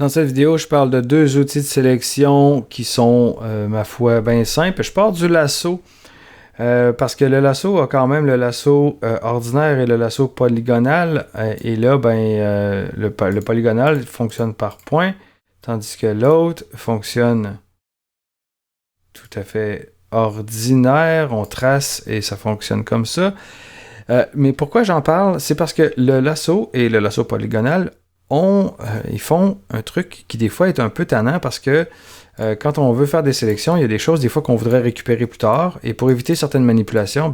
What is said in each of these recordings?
Dans cette vidéo, je parle de deux outils de sélection qui sont, ma foi, bien simples. Je pars du lasso parce que le lasso a quand même le lasso ordinaire et le lasso polygonal. Et là, le polygonal fonctionne par points, tandis que l'autre fonctionne tout à fait ordinaire. On trace et ça fonctionne comme ça. Mais pourquoi j'en parle? C'est parce que le lasso et le lasso polygonal ils font un truc qui des fois est un peu tannant parce que quand on veut faire des sélections, il y a des choses des fois qu'on voudrait récupérer plus tard et pour éviter certaines manipulations,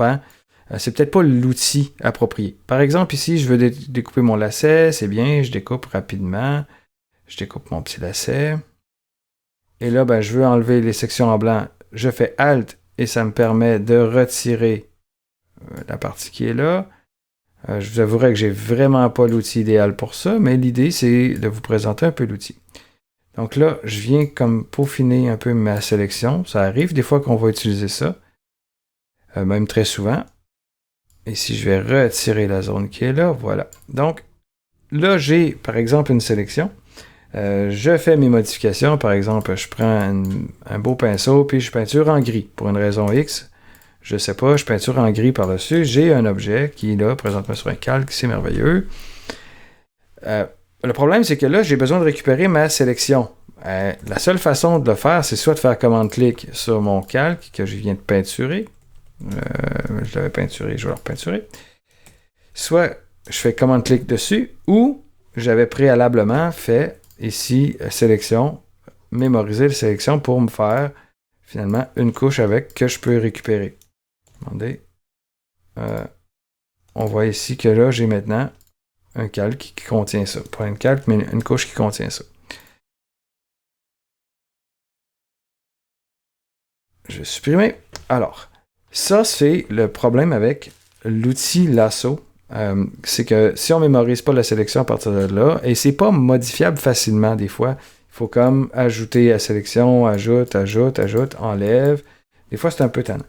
c'est peut-être pas l'outil approprié. Par exemple, ici, je veux découper mon lacet, c'est bien, je découpe rapidement, je découpe mon petit lacet et là, je veux enlever les sections en blanc, je fais Alt et ça me permet de retirer la partie qui est là. Je vous avouerai que j'ai vraiment pas l'outil idéal pour ça, mais l'idée, c'est de vous présenter un peu l'outil. Donc là, je viens comme peaufiner un peu ma sélection. Ça arrive des fois qu'on va utiliser ça, même très souvent. Ici, je vais retirer la zone qui est là, voilà. Donc là, j'ai par exemple une sélection. Je fais mes modifications, par exemple, je prends un beau pinceau, puis je peinture en gris, pour une raison X. Je sais pas, je peinture en gris par-dessus. J'ai un objet qui est là, présentement sur un calque, c'est merveilleux. Le problème, c'est que là, j'ai besoin de récupérer ma sélection. La seule façon de le faire, c'est soit de faire commande-clic sur mon calque que je viens de peinturer. Je l'avais peinturé, je vais le repeinturer. Soit je fais commande-clic dessus, ou j'avais préalablement fait ici sélection, mémoriser la sélection pour me faire finalement une couche avec que je peux récupérer. Attendez. On voit ici que là, j'ai maintenant un calque qui contient ça. Pas un calque, mais une couche qui contient ça. Je vais supprimer. Alors, ça, c'est le problème avec l'outil lasso. C'est que si on ne mémorise pas la sélection à partir de là, et c'est pas modifiable facilement des fois, il faut comme ajouter à sélection, ajoute, enlève. Des fois, c'est un peu tannant.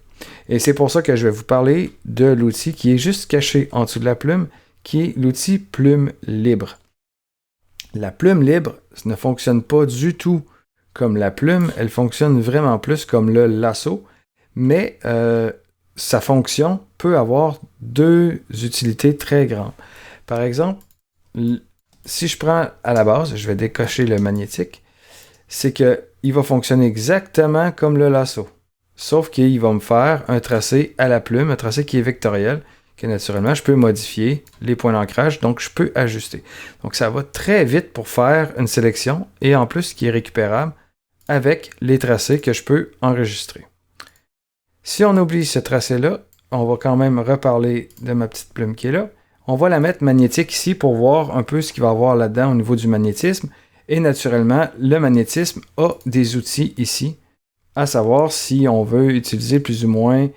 Et c'est pour ça que je vais vous parler de l'outil qui est juste caché en dessous de la plume, qui est l'outil plume libre. La plume libre ne fonctionne pas du tout comme la plume, elle fonctionne vraiment plus comme le lasso, mais sa fonction peut avoir deux utilités très grandes. Par exemple, si je prends à la base, je vais décocher le magnétique, c'est qu'il va fonctionner exactement comme le lasso. Sauf qu'il va me faire un tracé à la plume, un tracé qui est vectoriel, que naturellement, je peux modifier les points d'ancrage, donc je peux ajuster. Donc ça va très vite pour faire une sélection, et en plus, qui est récupérable avec les tracés que je peux enregistrer. Si on oublie ce tracé-là, on va quand même reparler de ma petite plume qui est là. On va la mettre magnétique ici pour voir un peu ce qu'il va y avoir là-dedans au niveau du magnétisme. Et naturellement, le magnétisme a des outils ici, à savoir si on veut utiliser plus ou moins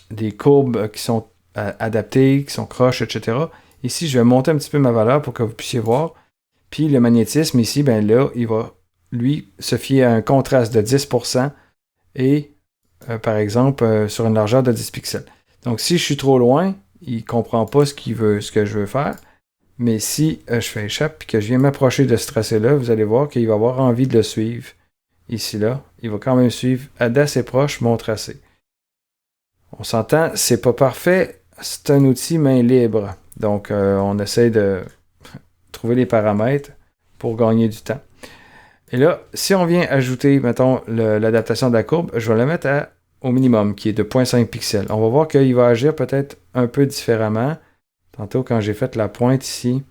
des courbes qui sont adaptées, qui sont croches, etc. Ici, je vais monter un petit peu ma valeur pour que vous puissiez voir. Puis le magnétisme ici, là, il va, lui, se fier à un contraste de 10% et, par exemple, sur une largeur de 10 pixels. Donc, si je suis trop loin, il ne comprend pas ce que je veux faire. Mais si je fais échappe et que je viens m'approcher de ce tracé-là, vous allez voir qu'il va avoir envie de le suivre. Ici, là, il va quand même suivre d'assez proche mon tracé. On s'entend, c'est pas parfait, c'est un outil main libre. Donc, on essaie de trouver les paramètres pour gagner du temps. Et là, si on vient ajouter, mettons, l'adaptation de la courbe, je vais la mettre au minimum, qui est de 0.5 pixels. On va voir qu'il va agir peut-être un peu différemment. Tantôt, quand j'ai fait la pointe ici,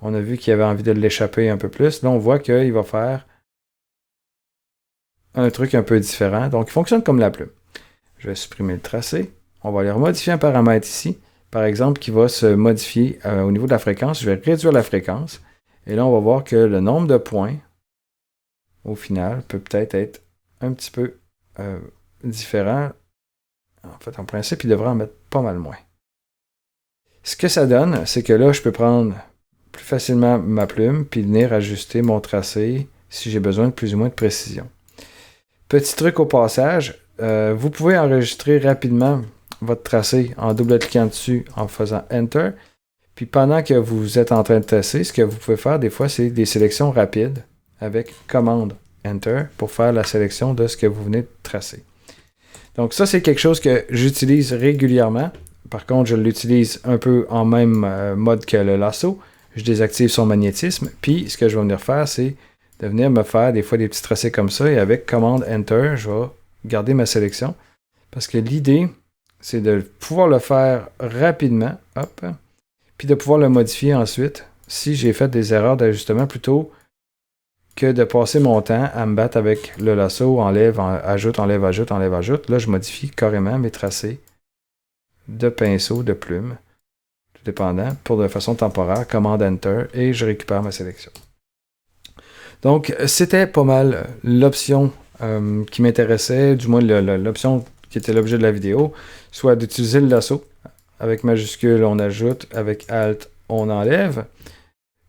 on a vu qu'il avait envie de l'échapper un peu plus. Là, on voit qu'il va faire un truc un peu différent. Donc, il fonctionne comme la plume. Je vais supprimer le tracé. On va aller remodifier un paramètre ici, par exemple, qui va se modifier au niveau de la fréquence. Je vais réduire la fréquence. Et là, on va voir que le nombre de points, au final, peut peut-être être un petit peu différent. En fait, en principe, il devrait en mettre pas mal moins. Ce que ça donne, c'est que là, je peux prendre plus facilement ma plume puis venir ajuster mon tracé si j'ai besoin de plus ou moins de précision. Petit truc au passage, vous pouvez enregistrer rapidement votre tracé en double-cliquant dessus en faisant Enter. Puis pendant que vous êtes en train de tracer, ce que vous pouvez faire des fois, c'est des sélections rapides avec commande Enter pour faire la sélection de ce que vous venez de tracer. Donc ça, c'est quelque chose que j'utilise régulièrement. Par contre, je l'utilise un peu en même mode que le lasso. Je désactive son magnétisme. Puis ce que je vais venir faire, c'est de venir me faire des fois des petits tracés comme ça. Et avec commande Enter, je vais garder ma sélection. Parce que l'idée, c'est de pouvoir le faire rapidement. Hop. Puis de pouvoir le modifier ensuite si j'ai fait des erreurs d'ajustement plutôt que de passer mon temps à me battre avec le lasso, ajoute, enlève, ajoute, enlève, ajoute. Là, je modifie carrément mes tracés de pinceau, de plume, tout dépendant, pour de façon temporaire, commande Enter, et je récupère ma sélection. Donc, c'était pas mal l'option qui m'intéressait, du moins l'option qui était l'objet de la vidéo, soit d'utiliser le lasso. Avec majuscule, on ajoute, avec Alt, on enlève,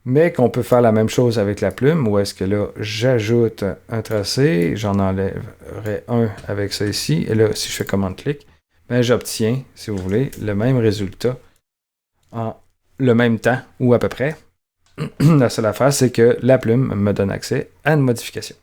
mais qu'on peut faire la même chose avec la plume, où est-ce que là, j'ajoute un tracé, j'en enlèverai un avec ça ici, et là, si je fais commande-clic, ben, j'obtiens, si vous voulez, le même résultat en le même temps, ou à peu près. La seule affaire, c'est que la plume me donne accès à une modification.